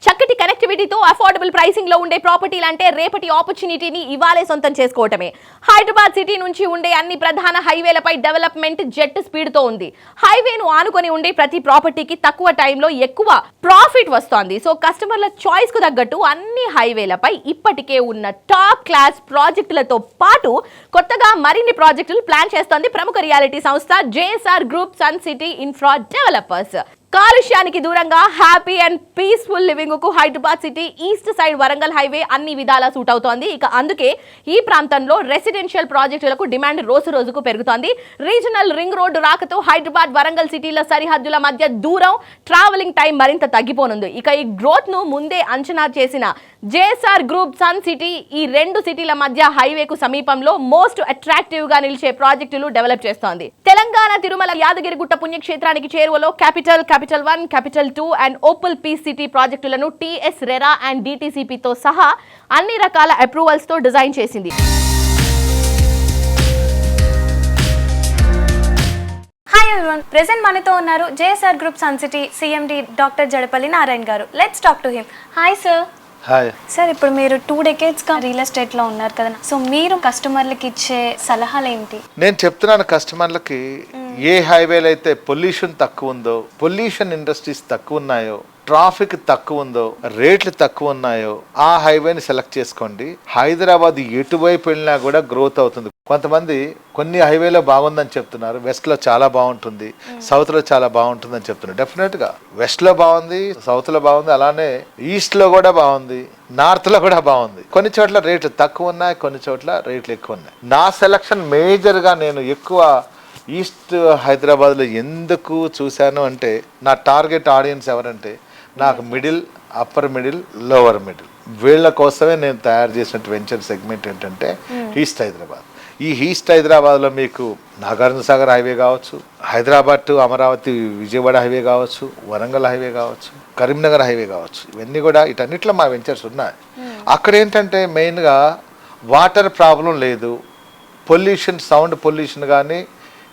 చక్కటి కనెక్టివిటీతో affordable pricing లో ఉండే ప్రాపర్టీలు అంటే రేపటి ఆపర్చునిటీని ఇవాళే సొంతం చేసుకోవటమే. హైదరాబాద్ సిటీ నుంచి ఉండే అన్ని ప్రధాన హైవేలపై డెవలప్మెంట్ జెట్ స్పీడ్ తో ఉంది. హైవేను ఆనుకొని ఉండే ప్రతి ప్రాపర్టీకి తక్కువ టైంలో ఎక్కువ ప్రాఫిట్ వస్తోంది. సో కస్టమర్ల చాయిస్ కు తగ్గట్టు అన్ని హైవేలపై ఇప్పటికే ఉన్న టాప్ క్లాస్ ప్రాజెక్టులతో పాటు కొత్తగా మరిన్ని ప్రాజెక్టులు ప్లాన్ చేస్తోంది ప్రముఖ రియాలిటీ సంస్థ JSR group Sun City infra developers. కాలుష్యానికి దూరంగా హ్యాపీ అండ్ పీస్ఫుల్ లివింగ్ కు Hyderabad city east side Warangal highway అన్ని విధాలా సూట్ అవుతోంది. ఇక అందుకే ఈ ప్రాంతంలో రెసిడెన్షియల్ ప్రాజెక్టులకు డిమాండ్ రోజు రోజుకు పెరుగుతోంది. రీజనల్ రింగ్ రోడ్డు రాకతో హైదరాబాద్ వరంగల్ సిటీల సరిహద్దుల మధ్య దూరం, ట్రావెలింగ్ టైం మరింత తగ్గిపోనుంది. ఇక ఈ గ్రోత్ ను ముందే అంచనా చేసిన జేఎస్ఆర్ గ్రూప్ సన్ సిటీ ఈ రెండు సిటీల మధ్య హైవేకు సమీపంలో మోస్ట్ అట్రాక్టివ్ గా నిలిచే ప్రాజెక్టులు డెవలప్ చేస్తోంది. తెలంగాణ తిరుమల యాదగిరిగుట్ట పుణ్యక్షేత్రానికి చేరువలో capital 1, capital 2 and opal peace city ప్రాజెక్టులను టీఎస్ రెరా అండ్ డిటిసిపితో సహా అన్ని రకాల అప్రూవల్స్ తో డిజైన్ చేసింది. హాయ్ ఎవరీవన్, ప్రెజెంట్ మనతో ఉన్నారు JSR group Sun City CMD doctor Jadapalli Narayana garu. Let's talk to him. Hi sir. Hi sir, ఇప్పుడు మీరు 2 decades గా రియల్ ఎస్టేట్ లో ఉన్నారు కదా, సో మీరు కస్టమర్లకి ఇచ్చే సలహాలు ఏంటి? నేను చెప్తున్నాను కస్టమర్లకి, ఏ హైవేలో అయితే పొల్యూషన్ తక్కువ ఉందో, పొల్యూషన్ ఇండస్ట్రీస్ తక్కువ ఉన్నాయో, ట్రాఫిక్ తక్కువ ఉందో, రేట్లు తక్కువ ఉన్నాయో ఆ హైవేని సెలెక్ట్ చేసుకోండి. హైదరాబాద్ ఎటువైపు వెళ్ళినా కూడా గ్రోత్ అవుతుంది. కొంతమంది కొన్ని హైవేలో బాగుందని చెప్తున్నారు, వెస్ట్ లో చాలా బాగుంటుంది, సౌత్ లో చాలా బాగుంటుంది అని చెప్తున్నారు. డెఫినెట్ గా వెస్ట్ లో బాగుంది, సౌత్ లో బాగుంది, అలానే ఈస్ట్ లో కూడా బాగుంది, నార్త్ లో కూడా బాగుంది. కొన్ని చోట్ల రేట్లు తక్కువ ఉన్నాయి, కొన్ని చోట్ల రేట్లు ఎక్కువ ఉన్నాయి. నా సెలక్షన్ మేజర్ గా నేను ఎక్కువ ఈస్ట్ హైదరాబాద్లో ఎందుకు చూశాను అంటే, నా టార్గెట్ ఆడియన్స్ ఎవరంటే నాకు middle, upper middle, lower middle, వీళ్ళ కోసమే నేను తయారు చేసిన వెంచర్ సెగ్మెంట్ ఏంటంటే ఈస్ట్ హైదరాబాద్. ఈ ఈస్ట్ హైదరాబాద్లో మీకు నాగార్జున సాగర్ హైవే కావచ్చు, హైదరాబాద్ టు అమరావతి విజయవాడ హైవే కావచ్చు, వరంగల్ హైవే కావచ్చు, కరీంనగర్ హైవే కావచ్చు, ఇవన్నీ కూడా వీటన్నిటిలో మా వెంచర్స్ ఉన్నాయి. అక్కడ ఏంటంటే మెయిన్గా వాటర్ ప్రాబ్లం లేదు, పొల్యూషన్, సౌండ్ పొల్యూషన్ కానీ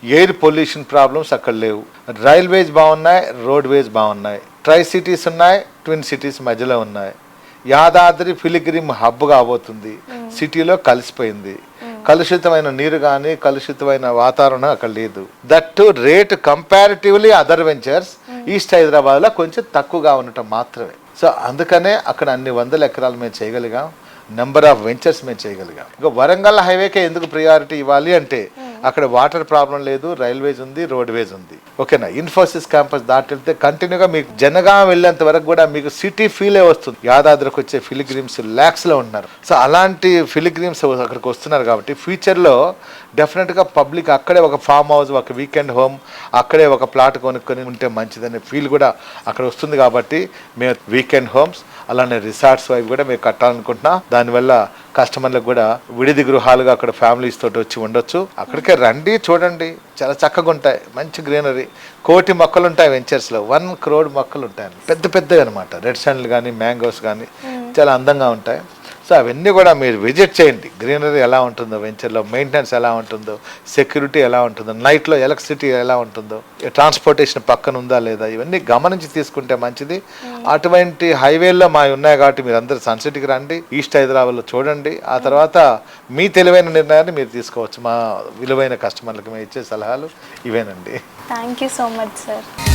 ఎయిర్ పొల్యూషన్ ప్రాబ్లమ్స్ అక్కడ లేవు. రైల్వేస్ బాగున్నాయి, రోడ్వేస్ బాగున్నాయి, ట్రై సిటీస్ ఉన్నాయి, ట్విన్ సిటీస్ మధ్యలో ఉన్నాయి. యాదాద్రి పిలిగ్రిమ్ హబ్ కాబోతుంది, సిటీలో కలిసిపోయింది. కలుషితమైన నీరు కానీ కలుషితమైన వాతావరణం అక్కడ లేదు. That rate comparatively other ventures east హైదరాబాద్లో కొంచెం తక్కువగా ఉండటం మాత్రమే. సో అందుకనే అక్కడ అన్ని వందల ఎకరాలు మేము చేయగలిగాం, నెంబర్ ఆఫ్ వెంచర్స్ మేము చేయగలిగాం. ఇంకా వరంగల్ హైవేకే ఎందుకు ప్రియారిటీ ఇవ్వాలి అంటే అక్కడ వాటర్ ప్రాబ్లం లేదు, రైల్వేస్ ఉంది, రోడ్వేస్ ఉంది. ఓకేనా, ఇన్ఫోసిస్ క్యాంపస్ దాటి వెళ్తే కంటిన్యూగా మీకు జనగాం వెళ్ళేంత వరకు కూడా మీకు సిటీ ఫీలే వస్తుంది. యాదాద్రికి వచ్చే ఫిలిగ్రిమ్స్ ల్యాక్స్లో ఉంటున్నారు. సో అలాంటి ఫిలిగ్రిమ్స్ అక్కడికి వస్తున్నారు కాబట్టి ఫ్యూచర్లో డెఫినెట్గా పబ్లిక్ అక్కడే ఒక ఫామ్ హౌస్, ఒక వీకెండ్ హోమ్, అక్కడే ఒక ప్లాట్ కొనుక్కొని ఉంటే మంచిదనే ఫీల్ కూడా అక్కడ వస్తుంది. కాబట్టి మేము వీకెండ్ హోమ్స్ అలానే రిసార్ట్స్ వైపు కూడా మేము కట్టాలనుకుంటున్నాం. దానివల్ల కస్టమర్లకు కూడా విడిది గృహాలుగా అక్కడ ఫ్యామిలీస్ తోటి వచ్చి ఉండొచ్చు. అక్కడికే రండి, చూడండి, చాలా చక్కగా ఉంటాయి, మంచి గ్రీనరీ, 1 కోటి మొక్కలు ఉంటాయి వెంచర్స్లో, 1 crore మొక్కలు ఉంటాయి, పెద్ద పెద్దవి అనమాట. రెడ్ శాండిల్ కానీ మ్యాంగోస్ కానీ చాలా అందంగా ఉంటాయి. సో అవన్నీ కూడా మీరు విజిట్ చేయండి. గ్రీనరీ ఎలా ఉంటుందో, వెంచర్లో మెయింటెనెన్స్ ఎలా ఉంటుందో, సెక్యూరిటీ ఎలా ఉంటుందో, నైట్లో ఎలక్ట్రిసిటీ ఎలా ఉంటుందో, ట్రాన్స్పోర్టేషన్ పక్కన ఉందా లేదా, ఇవన్నీ గమనించి తీసుకుంటే మంచిది. అటువంటి హైవేల్లో మా ఉన్నాయి కాబట్టి మీరు అందరూ సన్ సిటీకి రండి, ఈస్ట్ హైదరాబాద్లో చూడండి. ఆ తర్వాత మీ తెలివైన నిర్ణయాన్ని మీరు తీసుకోవచ్చు. మా విలువైన కస్టమర్లకు మేము ఇచ్చే సలహాలు ఇవేనండి. Thank you so much sir.